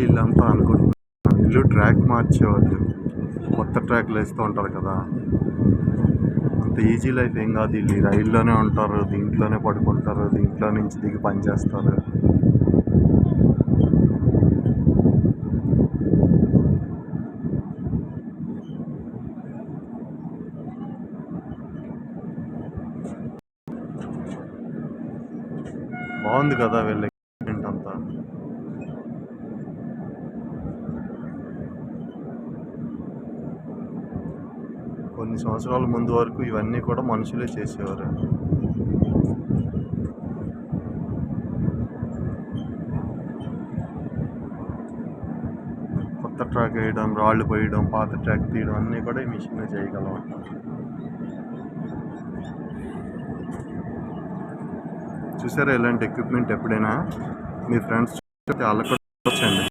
వీళ్ళంతా అనుకుంటున్నారు వీళ్ళు ట్రాక్ మార్చేవాళ్ళు, కొత్త ట్రాక్లు వేస్తూ ఉంటారు కదా. అంత ఈజీ లైఫ్ ఏం కాదు. వీళ్ళు ఈ రైల్లోనే ఉంటారు, దీంట్లోనే పడుకుంటారు, దీంట్లో నుంచి దిగి పని చేస్తారు. బాగుంది కదా వీళ్ళ ఎక్విప్మెంట్ అంతా. కొన్ని సంవత్సరాల ముందు వరకు ఇవన్నీ కూడా మనుషులే చేసేవారు. కొత్త ట్రాక్ వేయడం, రాళ్ళు పోయడం, పాత ట్రాక్ తీయడం అన్నీ కూడా ఈ మిషన్ చేయగలం. చూసారా ఇలాంటి ఎక్విప్మెంట్ ఎప్పుడైనా మీ ఫ్రెండ్స్ వాళ్ళకి కూడా వచ్చండి.